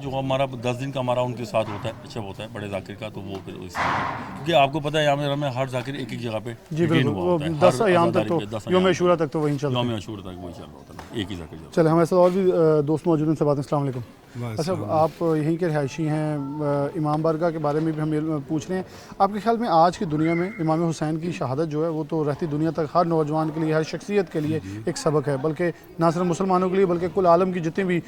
جو ہمارا 10 دن کا ہمارا ان کے ساتھ ہوتا ہے، اچھا ہوتا ہے بڑے ذاکر کا، تو وہ پھر اس کیونکہ آپ کو پتہ ہے یہاں میں ہر ذاکر ایک ایک جگہ پہ جی بالکل، وہ 10 ایام تک تو یوم عاشورہ تک تو وہیں چلتا ہے، یوم عاشورہ تک وہی چل رہا ہوتا ہے، ایک ہی ذاکر چلتا ہے۔ چلے ہمارے ساتھ اور بھی دوست موجود ہیں، ان سے بات. السلام علیکم. اچھا آپ یہیں کے رہائشی ہیں، امام بارگاہ کے بارے میں بھی ہم پوچھ رہے ہیں. آپ کے خیال میں آج کی دنیا میں امام حسین کی شہادت جو ہے وہ تو رہتی دنیا تک ہر نوجوان کے لیے، ہر شخصیت کے لیے ایک سبق ہے، بلکہ نہ صرف مسلمانوں کے لیے بلکہ کل عالم کی جتنی بھی،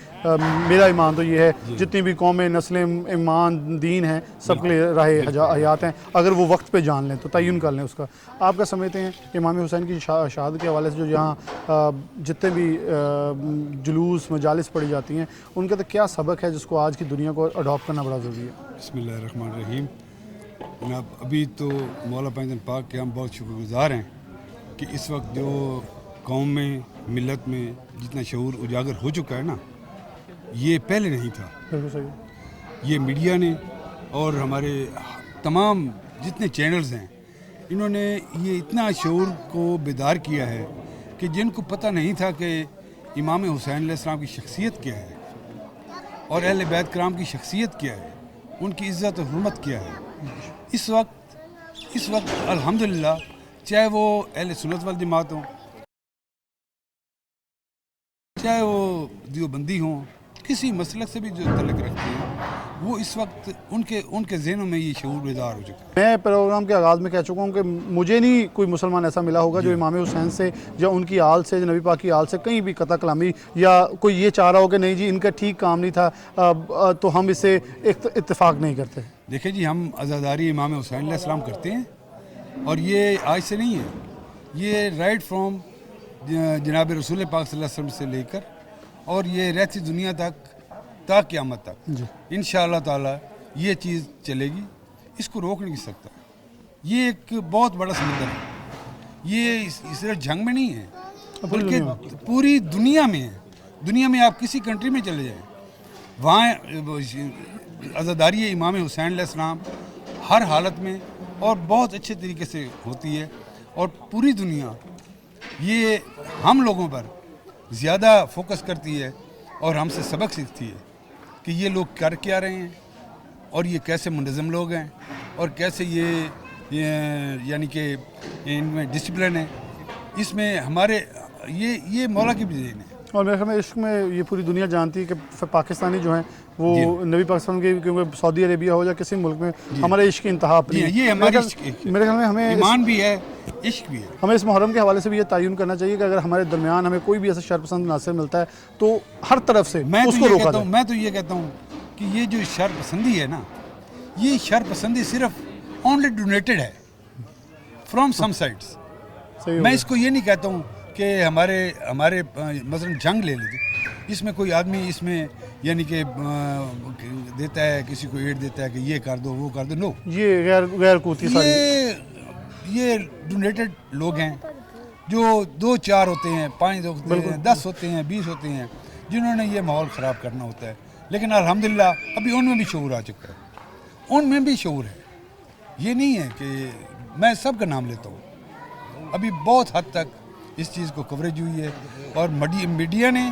میرا ایمان تو یہ ہے، جتنی بھی قومیں، نسلیں، ایمان، دین ہیں، سب کے لیے راہ حیات ہیں اگر وہ وقت پہ جان لیں تو، تعین کر لیں اس کا. آپ کیا سمجھتے ہیں امام حسین کی شہادت کے حوالے سے جو یہاں جتنے بھی جلوس مجالس پڑھی جاتی ہیں ان کا تو کیا سبق ہے جس کو آج کی دنیا کو اڈاپٹ کرنا بڑا ضروری ہے؟ بسم اللہ الرحمن الرحیم. جناب ابھی تو مولا پنجن پاک کے ہم بہت شکر گزار ہیں کہ اس وقت جو قوم میں، ملت میں جتنا شعور اجاگر ہو چکا ہے نا، یہ پہلے نہیں تھا. بالکل صحیح. یہ میڈیا نے اور ہمارے تمام جتنے چینلز ہیں، انہوں نے یہ اتنا شعور کو بیدار کیا ہے کہ جن کو پتہ نہیں تھا کہ امام حسین علیہ السلام کی شخصیت کیا ہے اور اہل بیت کرام کی شخصیت کیا ہے، ان کی عزت و حرمت کیا ہے. اس وقت الحمدللہ چاہے وہ اہل سنت والجماعت ہوں، چاہے وہ دیوبندی ہوں، کسی مسلک سے بھی جو تعلق رکھتے ہیں، وہ اس وقت ان کے ذہنوں میں یہ شعور بیدار ہو چکا ہے. میں پروگرام کے آغاز میں کہہ چکا ہوں کہ مجھے نہیں کوئی مسلمان ایسا ملا ہوگا جو امام حسین سے یا ان کی آل سے، نبی پاک کی آل سے کہیں بھی قطع کلامی یا کوئی یہ چاہ رہا ہو کہ نہیں جی ان کا ٹھیک کام نہیں تھا تو ہم اسے اتفاق نہیں کرتے. دیکھیں جی، ہم عزاداری امام حسین علیہ السلام کرتے ہیں اور یہ آج سے نہیں ہے، یہ رائٹ فرام جناب رسول پاک صلی اللہ علیہ وسلم سے لے کر اور یہ رہتی دنیا تک تا قیامت تک انشاءاللہ تعالی یہ چیز چلے گی. اس کو روک نہیں سکتا. یہ ایک بہت بڑا سمندر ہے، یہ صرف جنگ میں نہیں ہے بلکہ پوری دنیا میں ہے. دنیا میں آپ کسی کنٹری میں چلے جائیں، وہاں عزاداری امام حسین علیہ السلام ہر حالت میں اور بہت اچھے طریقے سے ہوتی ہے، اور پوری دنیا یہ ہم لوگوں پر زیادہ فوکس کرتی ہے اور ہم سے سبق سیکھتی ہے کہ یہ لوگ کر کیا رہے ہیں اور یہ کیسے منظم لوگ ہیں اور کیسے یہ یعنی کہ ان میں ڈسپلن ہے. اس میں ہمارے یہ مولا کی بھی دین ہے. اور میرے خیال میں عشق میں یہ پوری دنیا جانتی ہے کہ پاکستانی جو ہیں وہ نبی پاکستان کے، کیونکہ سعودی عربیہ ہو یا کسی ملک میں ہمارے عشق کی انتہا اپنی ہے. یہ ہماری میرے خیال میں ہمیں ایمان بھی ہے، عشق بھی ہے. ہمیں اس محرم کے حوالے سے بھی یہ تعین کرنا چاہیے کہ اگر ہمارے درمیان ہمیں کوئی بھی ایسا شر پسند عناصر ملتا ہے تو ہر طرف سے اس کو روکا جائے. میں تو یہ کہتا ہوں کہ یہ جو شر پسندی ہے نا، یہ شر پسندی صرف اونلی ڈونیٹڈ ہے فرام سم سائڈس. میں اس کو یہ نہیں کہتا ہوں کہ ہمارے مثلا جنگ لے لیتے، اس میں کوئی آدمی اس میں یعنی کہ دیتا ہے، کسی کو ایڈ دیتا ہے کہ یہ کر دو وہ کر دو. نو، یہ غیر قوتی ساری یہ ڈونیٹڈ لوگ ہیں جو 2-4 ہوتے ہیں، 5 ہوتے ہیں، 10 ہوتے ہیں، 20 ہوتے ہیں، جنہوں نے یہ ماحول خراب کرنا ہوتا ہے. لیکن الحمدللہ ابھی ان میں بھی شعور آ چکا ہے، ان میں بھی شعور ہے. یہ نہیں ہے کہ میں سب کا نام لیتا ہوں، ابھی بہت حد تک اس چیز کو کوریج ہوئی ہے. اور میڈیا نے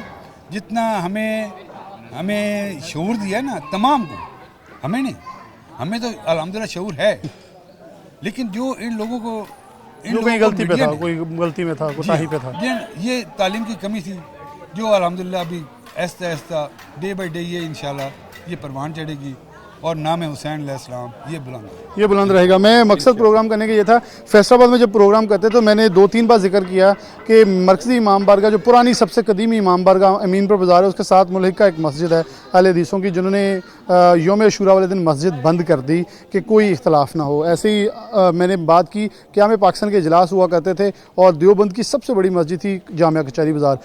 جتنا ہمیں شعور دیا ہے نا، تمام کو، ہمیں نہیں، ہمیں تو الحمدللہ شعور ہے، لیکن جو ان لوگوں کو کوئی غلطی پہ تھا، کوئی غلطی میں تھا، کوتاہی پہ تھا، یہ تعلیم کی کمی تھی جو الحمدللہ ابھی آہستہ آہستہ ڈے بائی ڈے یہ انشاءاللہ یہ پروان چڑھے گی اور نام حسین علیہ السلام یہ بلند رہے گا. میں مقصد پروگرام کرنے کا یہ تھا، فیصل آباد میں جب پروگرام کرتے تو میں نے 2-3 بار ذکر کیا کہ مرکزی امام بارگاہ جو پرانی سب سے قدیمی امام بارگاہ امین پر بازار ہے، اس کے ساتھ ملحقہ ایک مسجد ہے اہل حدیثوں کی، جنہوں نے یوم عاشورہ والے دن مسجد بند کر دی کہ کوئی اختلاف نہ ہو. ایسے ہی میں نے بات کی کہ ہمیں پاکستان کے اجلاس ہوا کرتے تھے اور دیوبند کی سب سے بڑی مسجد تھی جامعہ کچہری بازار.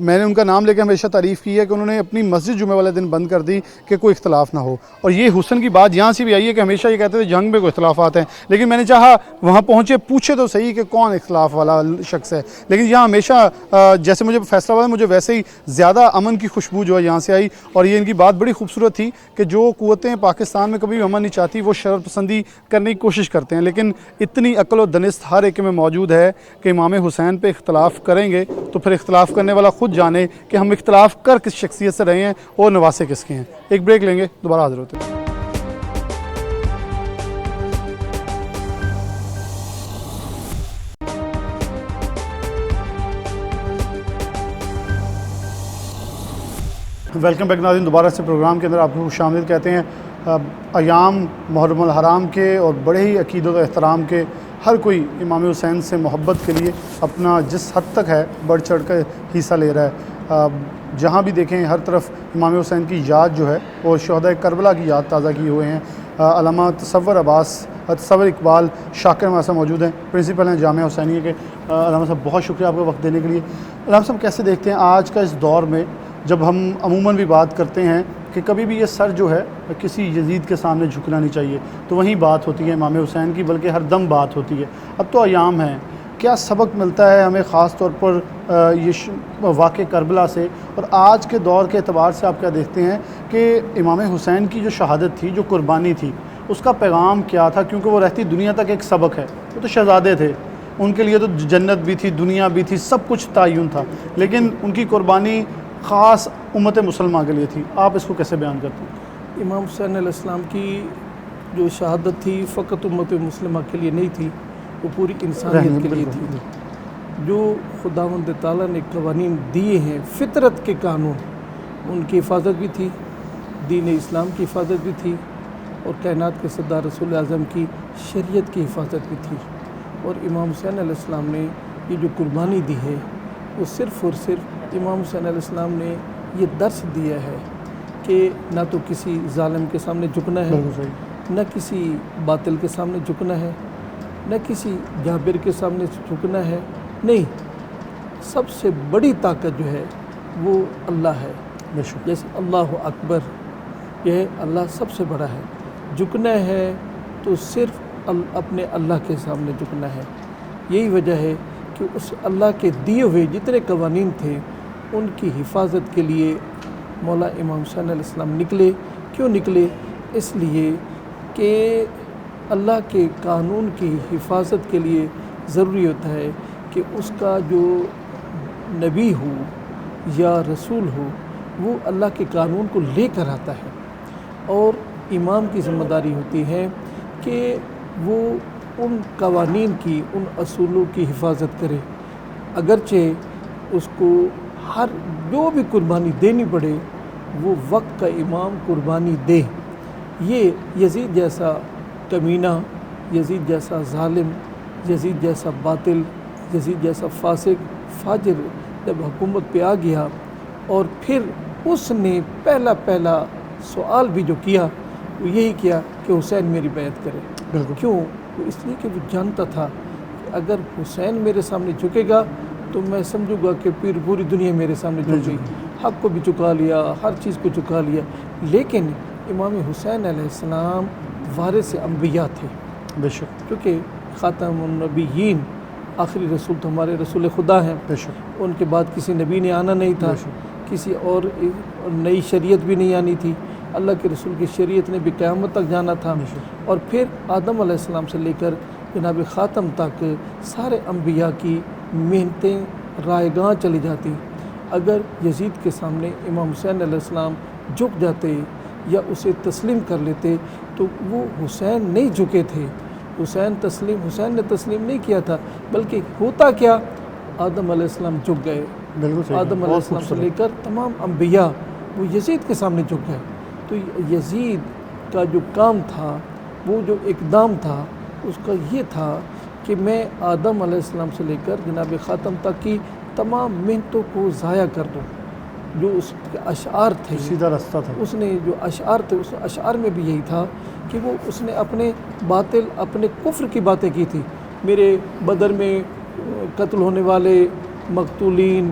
میں نے ان کا نام لے کے ہمیشہ تعریف کی ہے کہ انہوں نے اپنی مسجد جمعہ والے دن بند کر دی کہ کوئی اختلاف نہ ہو. اور یہ حسن کی بات یہاں سے بھی آئی ہے کہ ہمیشہ یہ کہتے تھے جنگ میں کوئی اختلافات ہیں، لیکن میں نے چاہا وہاں پہنچے پوچھے تو صحیح کہ کون اختلاف والا شخص ہے. لیکن یہاں ہمیشہ جیسے مجھے فیصلہ آباد مجھے ویسے ہی زیادہ امن کی خوشبو جو ہے یہاں سے آئی، اور یہ ان کی بات بڑی خوبصورت تھی کہ جو قوتیں پاکستان میں کبھی بھی امن نہیں چاہتی وہ شرط پسندی کرنے کی کوشش کرتے ہیں، لیکن اتنی عقل و دانست ہر ایک میں موجود ہے کہ امام حسین پہ اختلاف کریں گے تو پھر اختلاف کرنے والا خود جانے کہ ہم اختلاف کر کس شخصیت سے رہے ہیں اور نواسے کس کے ہیں۔ ایک بریک لیں گے، دوبارہ حاضر ہوتے ہیں۔ ویلکم بیک ناظرین، دوبارہ سے پروگرام کے اندر آپ کو خوش آمدید کہتے ہیں۔ ایام محرم الحرام کے اور بڑے ہی عقیدت و احترام کے ہر کوئی امام حسین سے محبت کے لیے اپنا جس حد تک ہے بڑھ چڑھ کر حصہ لے رہا ہے۔ جہاں بھی دیکھیں ہر طرف امام حسین کی یاد جو ہے وہ شہداء کربلا کی یاد تازہ کیے ہوئے ہیں۔ علامہ تصور عباس، تصور اقبال شاکر ہمارے ساتھ موجود ہیں، پرنسپل ہیں جامعہ حسینیہ کے۔ علامہ صاحب بہت شکریہ آپ کا وقت دینے کے لیے۔ علامہ صاحب کیسے دیکھتے ہیں آج کا اس دور میں، جب ہم عموماً بھی بات کرتے ہیں کہ کبھی بھی یہ سر جو ہے کسی یزید کے سامنے جھکنا نہیں چاہیے، تو وہیں بات ہوتی ہے امام حسین کی، بلکہ ہر دم بات ہوتی ہے۔ اب تو ایام ہیں، کیا سبق ملتا ہے ہمیں خاص طور پر یہ واقع کربلا سے، اور آج کے دور کے اعتبار سے آپ کیا دیکھتے ہیں کہ امام حسین کی جو شہادت تھی، جو قربانی تھی، اس کا پیغام کیا تھا؟ کیونکہ وہ رہتی دنیا تک ایک سبق ہے، وہ تو شہزادے تھے، ان کے لیے تو جنت بھی تھی، دنیا بھی تھی، سب کچھ تعین تھا، لیکن ان کی قربانی خاص امت مسلمہ کے لیے تھی۔ آپ اس کو کیسے بیان کرتے ہیں؟ امام حسین علیہ السلام کی جو شہادت تھی فقط امت مسلمہ کے لیے نہیں تھی، وہ پوری انسانیت کے لیے تھی۔ جو خداوند تعالیٰ نے قوانین دیے ہیں، فطرت کے قانون، ان کی حفاظت بھی تھی، دین اسلام کی حفاظت بھی تھی، اور کائنات کے سردار رسول اعظم کی شریعت کی حفاظت بھی تھی۔ اور امام حسین علیہ السلام نے یہ جو قربانی دی ہے، وہ صرف اور صرف امام حسین علیہ السلام نے یہ درس دیا ہے کہ نہ تو کسی ظالم کے سامنے جھکنا ہے، نہ کسی باطل کے سامنے جھکنا ہے، نہ کسی جابر کے سامنے جھکنا ہے، نہیں، سب سے بڑی طاقت جو ہے وہ اللہ ہے۔ جیسے اللہ اکبر، یہ ہے اللہ سب سے بڑا ہے، جھکنا ہے تو صرف اپنے اللہ کے سامنے جھکنا ہے۔ یہی وجہ ہے کہ اس اللہ کے دیے ہوئے جتنے قوانین تھے ان کی حفاظت کے لیے مولا امام حسین علیہ السلام نکلے۔ کیوں نکلے؟ اس لیے کہ اللہ کے قانون کی حفاظت کے لیے ضروری ہوتا ہے کہ اس کا جو نبی ہو یا رسول ہو وہ اللہ کے قانون کو لے کر آتا ہے، اور امام کی ذمہ داری ہوتی ہے کہ وہ ان قوانین کی، ان اصولوں کی حفاظت کرے، اگرچہ اس کو ہر جو بھی قربانی دینی پڑے وہ وقت کا امام قربانی دے۔ یہ یزید جیسا کمینہ، یزید جیسا ظالم، یزید جیسا باطل، یزید جیسا فاسق فاجر جب حکومت پہ آ گیا، اور پھر اس نے پہلا سوال بھی جو کیا وہ یہی کیا کہ حسین میری بیعت کرے۔ کیوں؟ اس لیے کہ وہ جانتا تھا کہ اگر حسین میرے سامنے جھکے گا تو میں سمجھوں گا کہ پھر پوری دنیا میرے سامنے جھک گئی، حق کو بھی چکا لیا، ہر چیز کو چکا لیا۔ لیکن امام حسین علیہ السلام وارث انبیاء تھے، بے شک، کیونکہ خاتم النبیین، آخری رسول تو ہمارے رسول خدا ہیں، بے شک، ان کے بعد کسی نبی نے آنا نہیں تھا، کسی اور نئی شریعت بھی نہیں آنی تھی، اللہ کے رسول کی شریعت نے بھی قیامت تک جانا تھا، اور پھر آدم علیہ السلام سے لے کر جناب خاتم تک سارے انبیاء کی محنتیں رائے گاں چلی جاتی۔ اگر یزید کے سامنے امام حسین علیہ السلام جھک جاتے یا اسے تسلیم کر لیتے تو وہ حسین نہیں جھکے تھے، حسین نے تسلیم نہیں کیا تھا، بلکہ ہوتا کیا، آدم علیہ السلام جھک گئے، آدم علیہ السلام سے لے کر تمام انبیاء وہ یزید کے سامنے جھک گئے۔ تو یزید کا جو کام تھا، وہ جو اقدام تھا، اس کا یہ تھا کہ میں آدم علیہ السلام سے لے کر جناب خاتم تک کی تمام محنتوں کو ضائع کر دوں۔ جو اس کے اشعار تھے، سیدھا راستہ تھا، اس نے جو اشعار تھے، اس اشعار میں بھی یہی تھا کہ وہ اس نے اپنے باطل، اپنے کفر کی باتیں کی تھی۔ میرے بدر میں قتل ہونے والے مقتولین،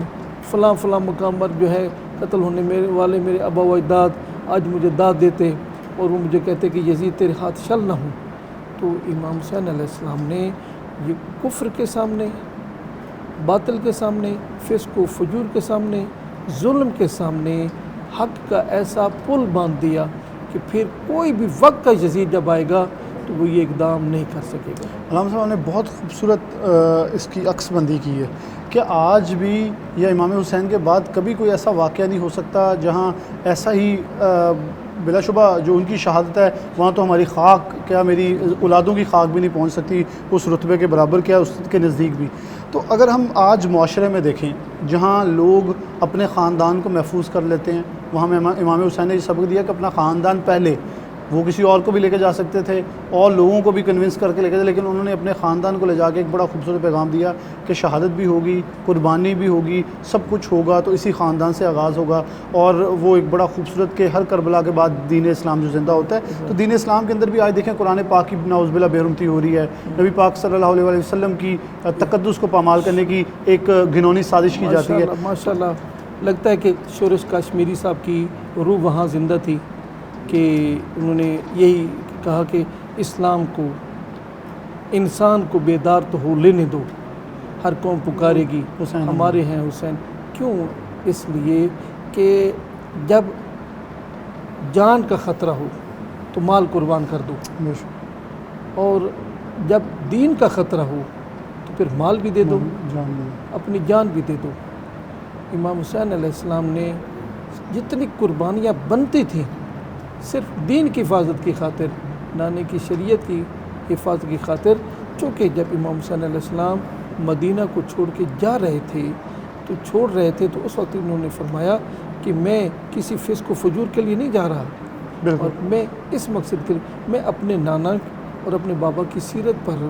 فلاں مقام پر جو ہے قتل ہونے والے میرے آبا و اجداد آج مجھے داد دیتے اور وہ مجھے کہتے کہ یزید تیرے ہاتھ شل نہ ہوں۔ تو امام حسین علیہ السلام نے یہ کفر کے سامنے، باطل کے سامنے، فسق و فجور کے سامنے، ظلم کے سامنے حق کا ایسا پل باندھ دیا کہ پھر کوئی بھی وقت کا یزید جب آئے گا تو وہ یہ اقدام نہیں کر سکے گا۔ علامہ صاحب نے بہت خوبصورت اس کی عکس بندی کی ہے کہ آج بھی یا امام حسین کے بعد کبھی کوئی ایسا واقعہ نہیں ہو سکتا جہاں ایسا ہی بلا شبہ جو ان کی شہادت ہے وہاں تو ہماری خاک کیا میری اولادوں کی خاک بھی نہیں پہنچ سکتی اس رتبے کے برابر، کیا اس کے نزدیک بھی۔ تو اگر ہم آج معاشرے میں دیکھیں جہاں لوگ اپنے خاندان کو محفوظ کر لیتے ہیں، وہاں میں امام حسین نے یہ سبق دیا کہ اپنا خاندان پہلے، وہ کسی اور کو بھی لے کے جا سکتے تھے اور لوگوں کو بھی کنونس کر کے لے کے جائے، لیکن انہوں نے اپنے خاندان کو لے جا کے ایک بڑا خوبصورت پیغام دیا کہ شہادت بھی ہوگی، قربانی بھی ہوگی، سب کچھ ہوگا تو اسی خاندان سے آغاز ہوگا۔ اور وہ ایک بڑا خوبصورت کہ ہر کربلا کے بعد دین اسلام جو زندہ ہوتا ہے، تو دین اسلام کے اندر بھی آج دیکھیں قرآن پاک کی نعوذ باللہ بے حرمتی ہو رہی ہے، نبی پاک صلی اللہ علیہ وسلم کی تقدس کو پامال کرنے کی ایک گھنونی سازش کی جاتی ہے۔ ماشاءاللہ لگتا ہے کہ شورش کاشمیری صاحب کی روح وہاں زندہ تھی کہ انہوں نے یہی کہا کہ اسلام کو، انسان کو بیدار تو ہو لینے دو، ہر قوم پکارے گی حسین ہمارے ہیں حسین۔ کیوں؟ اس لیے کہ جب جان کا خطرہ ہو تو مال قربان کر دو، اور جب دین کا خطرہ ہو تو پھر مال بھی دے دو، اپنی جان بھی دے دو۔ امام حسین علیہ السلام نے جتنی قربانیاں بنتی تھیں صرف دین کی حفاظت کی خاطر، نانے کی شریعت کی حفاظت کی خاطر، چونکہ جب امام حسین علیہ السلام مدینہ کو چھوڑ کے جا رہے تھے تو اس وقت انہوں نے فرمایا کہ میں کسی فسق و فجور کے لیے نہیں جا رہا، اور میں اس مقصد کے لیے میں اپنے نانا اور اپنے بابا کی سیرت پر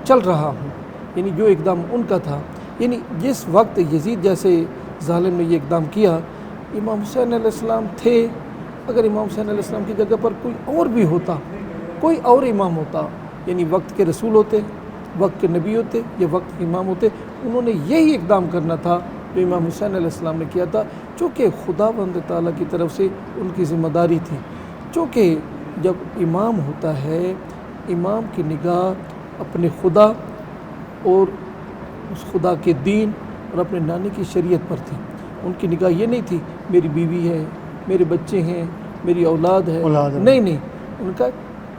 چل رہا ہوں۔ یعنی جو اقدام ان کا تھا، یعنی جس وقت یزید جیسے ظالم نے یہ اقدام کیا، امام حسین علیہ السلام تھے۔ اگر امام حسین علیہ السلام کی جگہ پر کوئی اور بھی ہوتا، کوئی اور امام ہوتا، یعنی وقت کے رسول ہوتے، وقت کے نبی ہوتے یا وقت کے امام ہوتے، انہوں نے یہی اقدام کرنا تھا جو امام حسین علیہ السلام نے کیا تھا، چونکہ خداوند تعالیٰ کی طرف سے ان کی ذمہ داری تھی۔ چونکہ جب امام ہوتا ہے، امام کی نگاہ اپنے خدا اور اس خدا کے دین اور اپنے نانے کی شریعت پر تھی۔ ان کی نگاہ یہ نہیں تھی میری بیوی ہے، میرے بچے ہیں، میری اولاد ہے، نہیں، ان کا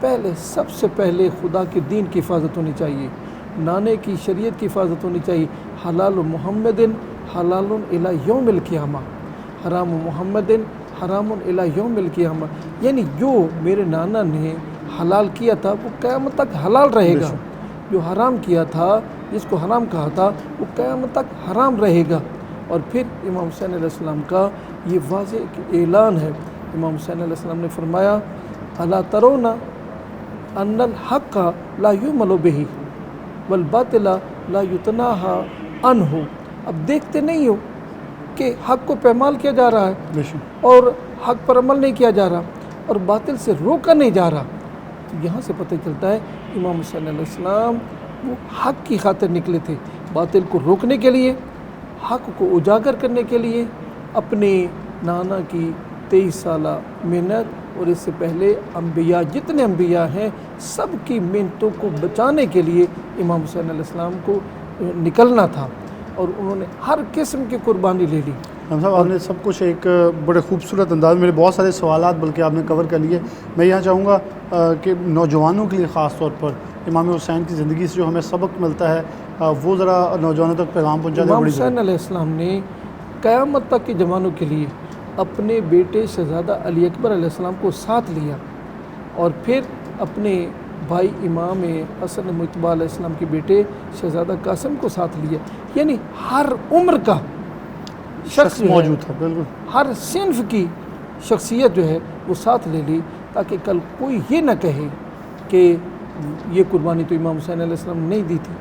پہلے سب سے پہلے خدا کے دین کی حفاظت ہونی چاہیے، نانے کی شریعت کی حفاظت ہونی چاہیے۔ حلال محمد حلال الی یوم القیامہ، حرام محمد حرام الی یوم القیامہ، یعنی جو میرے نانا نے حلال کیا تھا وہ قیامت تک حلال رہے گا، جو حرام کیا تھا، جس کو حرام کہا تھا، وہ قیامت تک حرام رہے گا۔ اور پھر امام حسین علیہ السلام کا یہ واضح اعلان ہے۔ امام حسین علیہ السلام نے فرمایا الا ترون ان الحق لا یعمل بہ والباطل لا یتناہی عنہ، اب دیکھتے نہیں ہو کہ حق کو پامال کیا جا رہا ہے اور حق پر عمل نہیں کیا جا رہا اور باطل سے روکا نہیں جا رہا۔ تو یہاں سے پتہ چلتا ہے امام حسین علیہ السلام وہ حق کی خاطر نکلے تھے، باطل کو روکنے کے لیے، حق کو اجاگر کرنے کے لیے، اپنے نانا کی 23 سالہ محنت اور اس سے پہلے انبیاء، جتنے انبیاء ہیں سب کی محنتوں کو بچانے کے لیے امام حسین علیہ السلام کو نکلنا تھا، اور انہوں نے ہر قسم کی قربانی لے لی۔ ہم صاحب آپ نے سب کچھ ایک بڑے خوبصورت انداز، میرے بہت سارے سوالات بلکہ آپ نے کور کر لیے۔ میں یہاں چاہوں گا کہ نوجوانوں کے لیے خاص طور پر امام حسین کی زندگی سے جو ہمیں سبق ملتا ہے وہ ذرا نوجوانوں تک پیغام پہنچا دیں۔ امام حسین علیہ السلام نے قیامت تک کے جوانوں کے لیے اپنے بیٹے شہزادہ علی اکبر علیہ السلام کو ساتھ لیا، اور پھر اپنے بھائی امام حسن مجتبیٰ علیہ السلام کے بیٹے شہزادہ قاسم کو ساتھ لیا، یعنی ہر عمر کا شخص موجود تھا، بالکل ہر صنف کی شخصیت جو ہے وہ ساتھ لے لی، تاکہ کل کوئی یہ نہ کہے کہ یہ قربانی تو امام حسین علیہ السلام نے نہیں دی تھی۔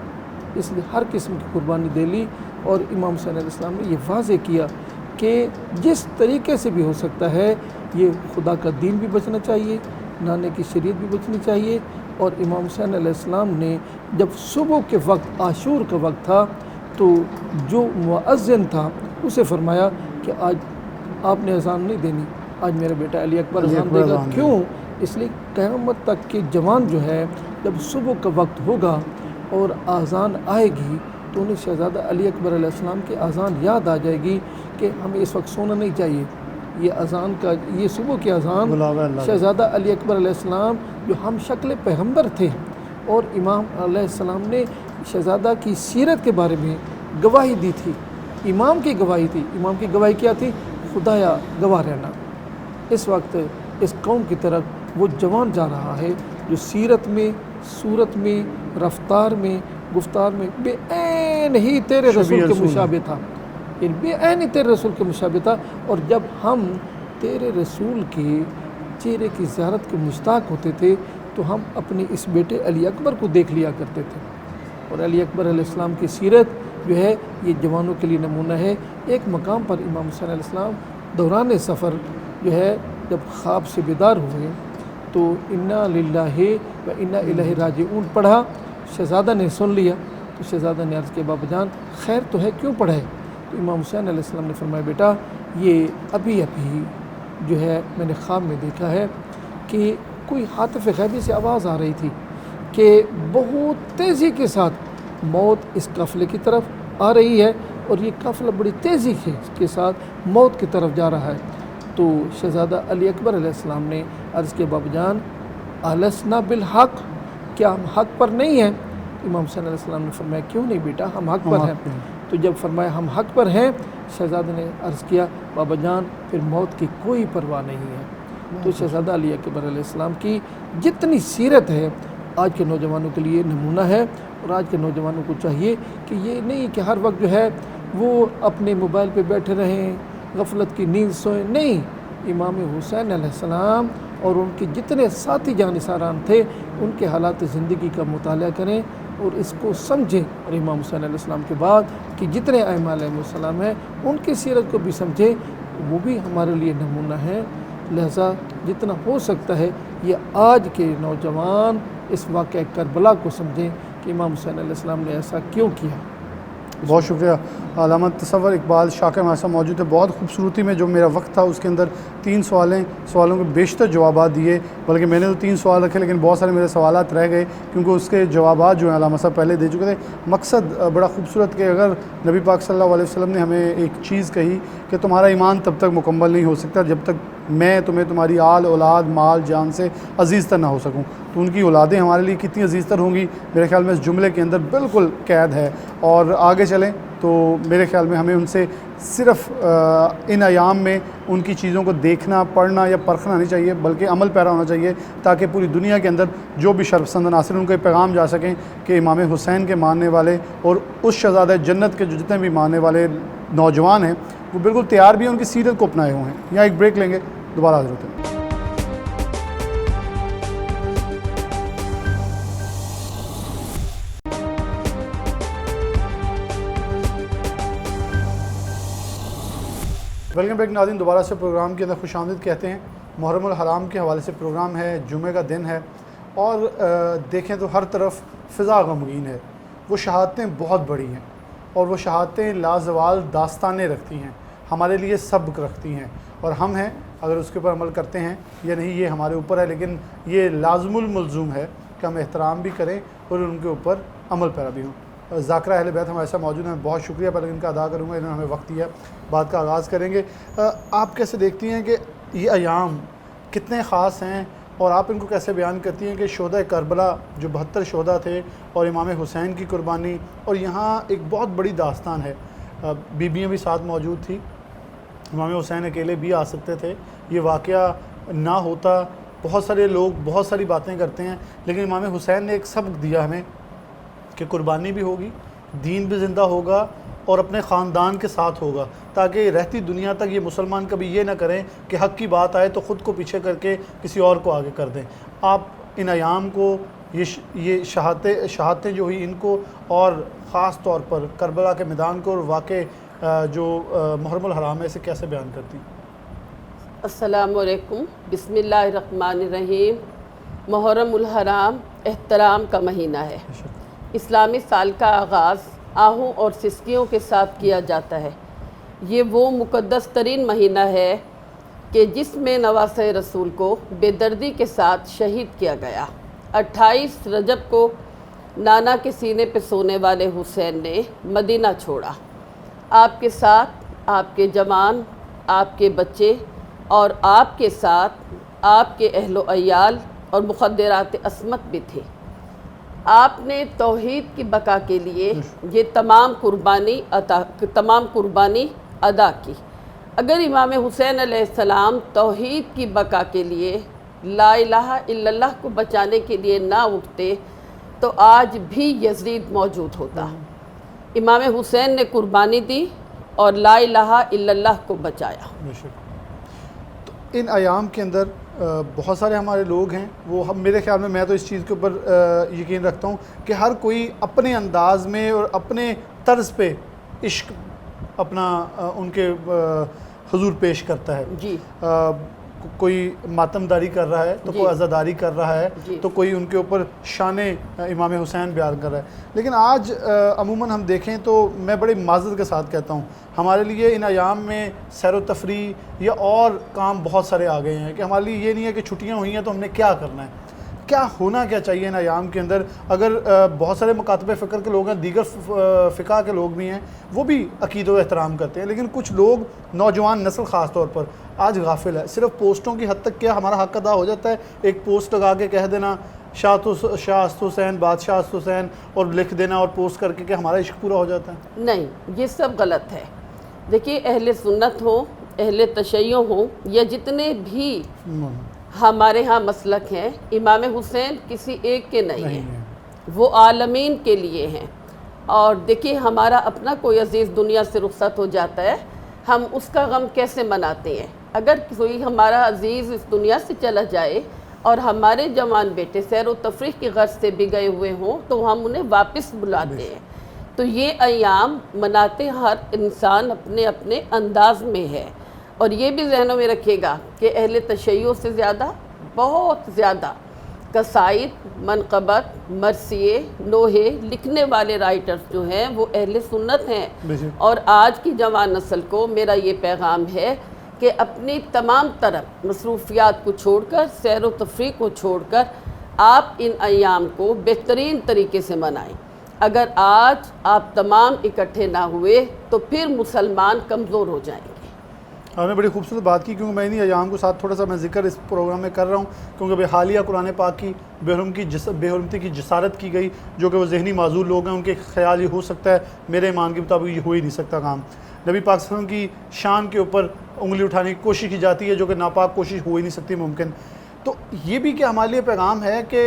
اس لیے ہر قسم کی قربانی دے لی، اور امام حسین علیہ السلام نے یہ واضح کیا کہ جس طریقے سے بھی ہو سکتا ہے یہ خدا کا دین بھی بچنا چاہیے، نانے کی شریعت بھی بچنی چاہیے۔ اور امام حسین علیہ السلام نے جب صبح کے وقت عاشور کا وقت تھا تو جو مؤذن تھا اسے فرمایا کہ آج آپ نے اذان نہیں دینی، آج میرا بیٹا علی اکبر اذان دے گا۔ کیوں؟ اس لیے قیامت تک کے جوان جو ہے جب صبح کا وقت ہوگا اور اذان آئے گی تو انہیں شہزادہ علی اکبر علیہ السلام کی اذان یاد آ جائے گی کہ ہمیں اس وقت سونا نہیں چاہیے، یہ اذان کا یہ صبح کی اذان بلاوا اللہ کا۔ شہزادہ علی اکبر علیہ السلام جو ہم شکل پیغمبر تھے اور امام علیہ السلام نے شہزادہ کی سیرت کے بارے میں گواہی دی تھی، امام کی گواہی تھی۔ امام کی گواہی کیا تھی؟ خدایا گواہ رہنا۔ اس وقت اس قوم کی طرف وہ جوان جا رہا ہے جو سیرت میں، صورت میں، رفتار میں، گفتار میں بے عین ہی تیرے رسول کے مشابہ تھا، یعنی بے عین ہی تیرے رسول کے مشابہ تھا۔ اور جب ہم تیرے رسول کے چہرے کی زیارت کے مشتاق ہوتے تھے تو ہم اپنے اس بیٹے علی اکبر کو دیکھ لیا کرتے تھے۔ اور علی اکبر علیہ السلام کی سیرت جو ہے یہ جوانوں کے لیے نمونہ ہے۔ ایک مقام پر امام حسین علیہ السلام دوران سفر جو ہے جب خواب سے بیدار ہوئے تو انا للہ و انا الیہ راجعون پڑھا، شہزادہ نے سن لیا تو شہزادہ نے عرض کیا بابا جان خیر تو ہے، کیوں پڑھا ہے؟ تو امام حسین علیہ السلام نے فرمایا بیٹا یہ ابھی جو ہے میں نے خواب میں دیکھا ہے کہ کوئی ہاتف غیبی سے آواز آ رہی تھی کہ بہت تیزی کے ساتھ موت اس قافلے کی طرف آ رہی ہے اور یہ قافلہ بڑی تیزی کے ساتھ موت کی طرف جا رہا ہے۔ تو شہزادہ علی اکبر علیہ السلام نے عرض کیا بابا جان السنا بالحق، کیا ہم حق پر نہیں ہیں؟ امام حسین علیہ السلام نے فرمایا کیوں نہیں بیٹا، ہم حق پر ہیں۔ تو جب فرمایا ہم حق پر ہیں، شہزادہ نے عرض کیا بابا جان پھر موت کی کوئی پرواہ نہیں ہے۔ تو شہزادہ علی اکبر علیہ السلام کی جتنی سیرت ہے آج کے نوجوانوں کے لیے نمونہ ہے، اور آج کے نوجوانوں کو چاہیے کہ یہ نہیں کہ ہر وقت جو ہے وہ اپنے موبائل پہ بیٹھے رہیں، غفلت کی نیند سوئیں، نہیں، امام حسین علیہ السلام اور ان کے جتنے ساتھی جانثاران تھے ان کے حالات زندگی کا مطالعہ کریں اور اس کو سمجھیں، اور امام حسین علیہ السلام کے بعد کہ جتنے ائمہ علیہ السلام ہیں ان کی سیرت کو بھی سمجھیں، وہ بھی ہمارے لیے نمونہ ہے۔ لہذا جتنا ہو سکتا ہے یہ آج کے نوجوان اس واقعہ کربلا کو سمجھیں کہ امام حسین علیہ السلام نے ایسا کیوں کیا۔ بہت شکریہ علامہ تصور اقبال شاکر ہمارے ساتھ موجود ہے۔ بہت خوبصورتی میں جو میرا وقت تھا اس کے اندر 3 سوالوں کے بیشتر جوابات دیے، بلکہ میں نے تو 3 سوال رکھے لیکن بہت سارے میرے سوالات رہ گئے کیونکہ اس کے جوابات جو ہیں علامہ صاحب پہلے دے چکے تھے۔ مقصد بڑا خوبصورت کہ اگر نبی پاک صلی اللہ علیہ وسلم نے ہمیں ایک چیز کہی کہ تمہارا ایمان تب تک مکمل نہیں ہو سکتا جب تک میں تمہیں تمہاری آل اولاد مال جان سے عزیز تر نہ ہو سکوں، تو ان کی اولادیں ہمارے لیے کتنی عزیز تر ہوں گی میرے خیال میں اس جملے کے اندر بالکل قید ہے۔ اور آگے چلیں تو میرے خیال میں ہمیں ان سے صرف ان ایام میں ان کی چیزوں کو دیکھنا، پڑھنا یا پرکھنا نہیں چاہیے بلکہ عمل پیرا ہونا چاہیے تاکہ پوری دنیا کے اندر جو بھی شرپسند عناصر ان کو یہ پیغام جا سکیں کہ امام حسین کے ماننے والے اور اس شہزادہ جنت کے جو جتنے بھی ماننے والے نوجوان ہیں وہ بالکل تیار بھی ہیں ان کی سیرت کو اپنائے ہوئے ہیں۔ یہاں ایک بریک لیں گے، دوبارہ حاضر ہوتے ہیں۔ ویلکم بیک ناظرین، دوبارہ سے پروگرام کے اندر خوش آمدید کہتے ہیں۔ محرم الحرام کے حوالے سے پروگرام ہے، جمعہ کا دن ہے اور دیکھیں تو ہر طرف فضا غمگین ہے۔ وہ شہادتیں بہت بڑی ہیں اور وہ شہادتیں لازوال داستانیں رکھتی ہیں، ہمارے لیے سبق رکھتی ہیں، اور ہم ہیں اگر اس کے اوپر عمل کرتے ہیں یا نہیں یہ ہمارے اوپر ہے، لیکن یہ لازم الملزوم ہے کہ ہم احترام بھی کریں اور ان کے اوپر عمل پیرا بھی ہوں۔ ذاکرہ اہل بیت ہمارے ساتھ موجود ہیں، بہت شکریہ پہلے ان کا ادا کروں گا، انہوں نے ہمیں وقت دیا، بات کا آغاز کریں گے۔ آپ کیسے دیکھتی ہیں کہ یہ ایام کتنے خاص ہیں اور آپ ان کو کیسے بیان کرتی ہیں کہ شہداء کربلا جو 72 شہداء تھے اور امام حسین کی قربانی، اور یہاں ایک بہت بڑی داستان ہے، بیویاں بھی ساتھ موجود تھی، امام حسین اکیلے بھی آ سکتے تھے، یہ واقعہ نہ ہوتا، بہت سارے لوگ بہت ساری باتیں کرتے ہیں لیکن امام حسین نے ایک سبق دیا ہمیں کہ قربانی بھی ہوگی، دین بھی زندہ ہوگا اور اپنے خاندان کے ساتھ ہوگا، تاکہ رہتی دنیا تک یہ مسلمان کبھی یہ نہ کریں کہ حق کی بات آئے تو خود کو پیچھے کر کے کسی اور کو آگے کر دیں۔ آپ ان ایام کو یہ شہادتیں جو ہوئی ان کو اور خاص طور پر کربلا کے میدان کو اور واقع جو محرم الحرام ہے اسے کیسے بیان کرتی ہیں؟ السلام علیکم، بسم اللہ الرحمن الرحیم۔ محرم الحرام احترام کا مہینہ ہے۔ اسلامی سال کا آغاز آہوں اور سسکیوں کے ساتھ کیا جاتا ہے۔ یہ وہ مقدس ترین مہینہ ہے کہ جس میں نواسۂ رسول کو بے دردی کے ساتھ شہید کیا گیا۔ 28 رجب کو نانا کے سینے پہ سونے والے حسین نے مدینہ چھوڑا۔ آپ کے ساتھ آپ کے جوان، آپ کے بچے اور آپ کے ساتھ آپ کے اہل و عیال اور مخدرات عصمت بھی تھے۔ آپ نے توحید کی بقا کے لیے یہ تمام قربانی ادا کی۔ اگر امام حسین علیہ السلام توحید کی بقا کے لیے لا الہ الا اللہ کو بچانے کے لیے نہ اٹھتے تو آج بھی یزید موجود ہوتا۔ امام حسین نے قربانی دی اور لا الہ الا اللہ کو بچایا۔ بے شک۔ تو ان ایام کے اندر بہت سارے ہمارے لوگ ہیں، وہ میرے خیال میں تو اس چیز کے اوپر یقین رکھتا ہوں کہ ہر کوئی اپنے انداز میں اور اپنے طرز پہ عشق اپنا ان کے حضور پیش کرتا ہے۔ جی، کوئی ماتم داری کر رہا ہے تو کوئی عزاداری کر رہا ہے تو کوئی ان کے اوپر شان امام حسین بیان کر رہا ہے۔ لیکن آج عموماً ہم دیکھیں تو میں بڑی معذرت کے ساتھ کہتا ہوں، ہمارے لیے ان ایام میں سیر و تفریح یا اور کام بہت سارے آ گئے ہیں کہ ہمارے لیے یہ نہیں ہے کہ چھٹیاں ہوئی ہیں تو ہم نے کیا کرنا ہے، کیا ہونا کیا چاہیے ان ایام کے اندر۔ اگر بہت سارے مکاتب فکر کے لوگ ہیں، دیگر فقہ کے لوگ بھی ہیں، وہ بھی عقید و احترام کرتے ہیں، لیکن کچھ لوگ نوجوان نسل خاص طور پر آج غافل ہے۔ صرف پوسٹوں کی حد تک کیا ہمارا حق ادا ہو جاتا ہے، ایک پوسٹ لگا کے کہہ دینا شاہ است حسین، بادشاہ است حسین اور لکھ دینا اور پوسٹ کر کے کہ ہمارا عشق پورا ہو جاتا ہے؟ نہیں، یہ سب غلط ہے۔ دیکھیے، اہل سنت ہوں، اہل تشیع ہوں یا جتنے بھی ہمارے ہاں مسلک ہیں، امام حسین کسی ایک کے نہیں ہیں، وہ عالمین کے لیے ہیں۔ اور دیکھیے، ہمارا اپنا کوئی عزیز دنیا سے رخصت ہو جاتا ہے، ہم اس کا غم کیسے مناتے ہیں؟ اگر کوئی ہمارا عزیز اس دنیا سے چلا جائے اور ہمارے جوان بیٹے سیر و تفریح کی غرض سے بھی گئے ہوئے ہوں تو ہم انہیں واپس بلاتے ہیں۔ تو یہ ایام مناتے ہر انسان اپنے اپنے انداز میں ہے، اور یہ بھی ذہنوں میں رکھے گا کہ اہل تشیع سے زیادہ، بہت زیادہ قصائد، منقبت، مرثیے، نوحے لکھنے والے رائٹرز جو ہیں وہ اہل سنت ہیں۔ اور آج کی جوان نسل کو میرا یہ پیغام ہے کہ اپنی تمام طرح مصروفیات کو چھوڑ کر، سیر و تفریح کو چھوڑ کر آپ ان ایام کو بہترین طریقے سے منائیں۔ اگر آج آپ تمام اکٹھے نہ ہوئے تو پھر مسلمان کمزور ہو جائیں گے۔ آپ نے بڑی خوبصورت بات کی، کیونکہ میں انہیں ایام کو ساتھ تھوڑا سا میں ذکر اس پروگرام میں کر رہا ہوں، کیونکہ ابھی حالیہ قرآن پاک کی بے حرمتی کی جسارت کی گئی، جو کہ وہ ذہنی معذور لوگ ہیں، ان کے خیال یہ ہو سکتا ہے، میرے ایمان کے مطابق یہ ہو ہی نہیں سکتا کام۔ نبی پاک صلی اللہ علیہ وسلم کی شان کے اوپر انگلی اٹھانے کی کوشش کی جاتی ہے، جو کہ ناپاک کوشش ہو ہی نہیں سکتی ممکن۔ تو یہ بھی کہ ہمارے لیے پیغام ہے کہ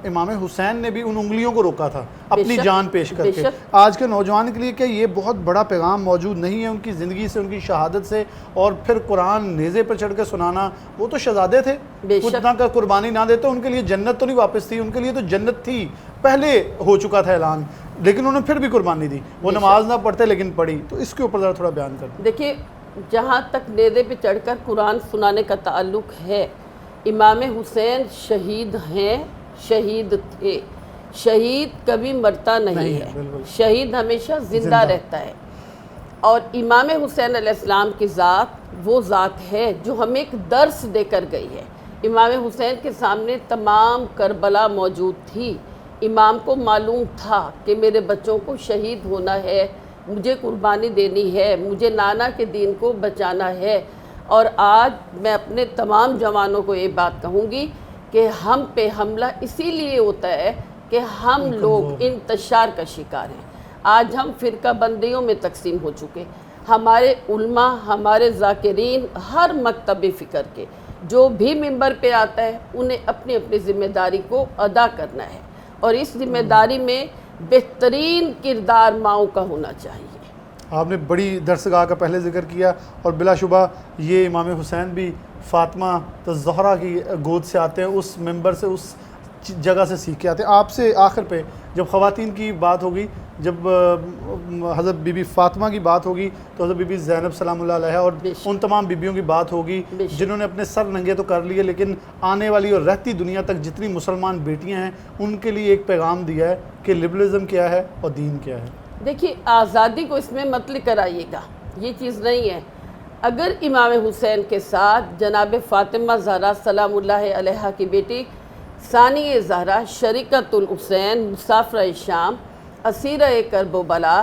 امام حسین نے بھی ان انگلیوں کو روکا تھا اپنی جان پیش کر کے۔ آج کے نوجوان کے لیے کہ یہ بہت بڑا پیغام موجود نہیں ہے ان کی زندگی سے، ان کی شہادت سے، اور پھر قرآن نیزے پر چڑھ کے سنانا؟ وہ تو شہزادے تھے، اتنا کا قربانی نہ دیتے ان کے لیے جنت تو نہیں واپس تھی، ان کے لیے تو جنت تھی، پہلے ہو چکا تھا اعلان، لیکن انہوں نے پھر بھی قربانی دی، وہ نماز نہ پڑھتے لیکن پڑھی۔ تو اس کے اوپر ذرا تھوڑا بیان کر دیں۔ دیکھیے، جہاں تک نیزے پہ چڑھ کر قرآن سنانے کا تعلق ہے، امام حسین شہید ہیں، شہید تھے۔ شہید کبھی مرتا نہیں ہے، شہید ہمیشہ زندہ رہتا ہے۔ اور امام حسین علیہ السلام کی ذات وہ ذات ہے جو ہمیں ایک درس دے کر گئی ہے۔ امام حسین کے سامنے تمام کربلا موجود تھی، امام کو معلوم تھا کہ میرے بچوں کو شہید ہونا ہے، مجھے قربانی دینی ہے، مجھے نانا کے دین کو بچانا ہے۔ اور آج میں اپنے تمام جوانوں کو یہ بات کہوں گی کہ ہم پہ حملہ اسی لیے ہوتا ہے کہ ہم لوگ انتشار کا شکار ہیں۔ آج ہم فرقہ بندیوں میں تقسیم ہو چکے۔ ہمارے علماء، ہمارے ذاکرین، ہر مکتب فکر کے جو بھی ممبر پہ آتا ہے انہیں اپنی اپنی ذمہ داری کو ادا کرنا ہے، اور اس ذمہ داری میں بہترین کردار ماؤں کا ہونا چاہیے۔ آپ نے بڑی درسگاہ کا پہلے ذکر کیا، اور بلا شبہ یہ امام حسین بھی فاطمہ الزہرا کی گود سے آتے ہیں، اس ممبر سے، اس جگہ سے سیکھ کے آتے ہیں۔ آپ سے آخر پہ جب خواتین کی بات ہوگی، جب حضرت بی بی فاطمہ کی بات ہوگی تو حضرت بی بی زینب سلام اللہ علیہ اور ان تمام بیبیوں کی بات ہوگی جنہوں نے اپنے سر ننگے تو کر لیے، لیکن آنے والی اور رہتی دنیا تک جتنی مسلمان بیٹیاں ہیں ان کے لیے ایک پیغام دیا ہے کہ لبرلزم کیا ہے اور دین کیا ہے۔ دیکھیے، آزادی کو اس میں مت لے کر آئیے گا، یہ چیز نہیں ہے۔ اگر امام حسین کے ساتھ جناب فاطمہ زہرا سلام اللہ علیہ کی بیٹی ثانی زہرا، شریکت الحسین، مسافرہ شام، اسیرہ کرب و بلا،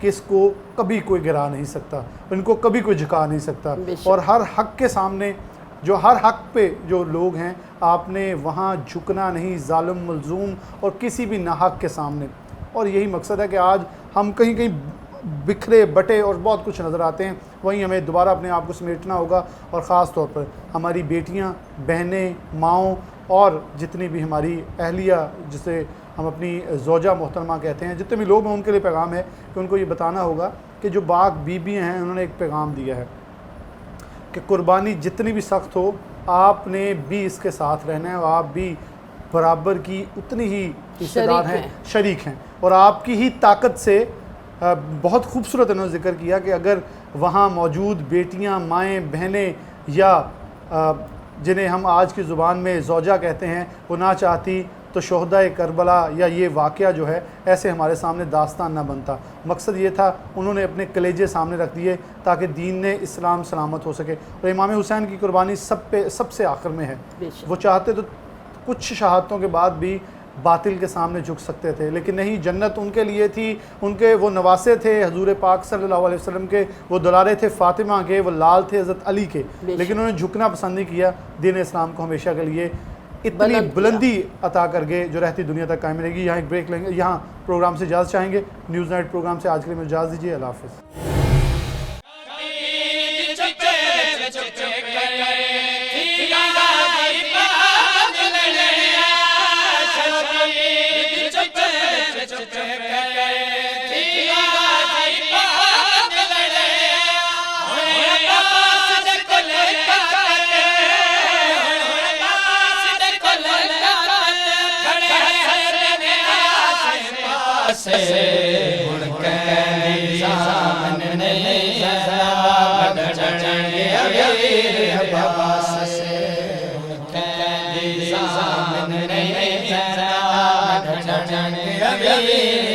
کہ اس کو کبھی کوئی گرا نہیں سکتا، ان کو کبھی کوئی جھکا نہیں سکتا، اور ہر حق کے سامنے جو ہر حق پہ جو لوگ ہیں آپ نے وہاں جھکنا نہیں، ظالم مظلوم اور کسی بھی ناحق کے سامنے. اور یہی مقصد ہے کہ آج ہم کہیں کہیں بکھرے بٹے اور بہت کچھ نظر آتے ہیں، وہیں ہمیں دوبارہ اپنے آپ کو سمیٹنا ہوگا، اور خاص طور پر ہماری بیٹیاں، بہنیں، ماؤں اور جتنی بھی ہماری اہلیہ جسے ہم اپنی زوجہ محترمہ کہتے ہیں، جتنے بھی لوگ ہیں ان کے لیے پیغام ہے کہ ان کو یہ بتانا ہوگا کہ جو پاک بیویاں ہیں انہوں نے ایک پیغام دیا ہے کہ قربانی جتنی بھی سخت ہو آپ نے بھی اس کے ساتھ رہنا ہے، اور آپ بھی برابر کی اتنی ہی حصہ دار ہیں، شریک ہیں، اور آپ کی ہی طاقت سے. بہت خوبصورت انہوں نے ذکر کیا کہ اگر وہاں موجود بیٹیاں، مائیں، بہنیں یا جنہیں ہم آج کی زبان میں زوجہ کہتے ہیں وہ نہ چاہتی تو شہدائے کربلا یا یہ واقعہ جو ہے ایسے ہمارے سامنے داستان نہ بنتا. مقصد یہ تھا انہوں نے اپنے کلیجے سامنے رکھ دیے تاکہ دین نے اسلام سلامت ہو سکے. اور امام حسین کی قربانی سب سے آخر میں ہے. وہ چاہتے تو کچھ شہادتوں کے بعد بھی باطل کے سامنے جھک سکتے تھے، لیکن نہیں، جنت ان کے لیے تھی. ان کے وہ نواسے تھے حضور پاک صلی اللہ علیہ وسلم کے، وہ دلارے تھے فاطمہ کے، وہ لال تھے حضرت علی کے، لیکن انہوں نے جھکنا پسند نہیں کیا. دین اسلام کو ہمیشہ کے لیے اتنی بلندی عطا کر کے جو رہتی دنیا تک قائم رہے گی. یہاں ایک بریک لیں گے، یہاں پروگرام سے اجازت چاہیں گے. نیوز نائٹ پروگرام سے آج کے لیے مجھے اجازت دیجیے. اللہ حافظ. Yeah.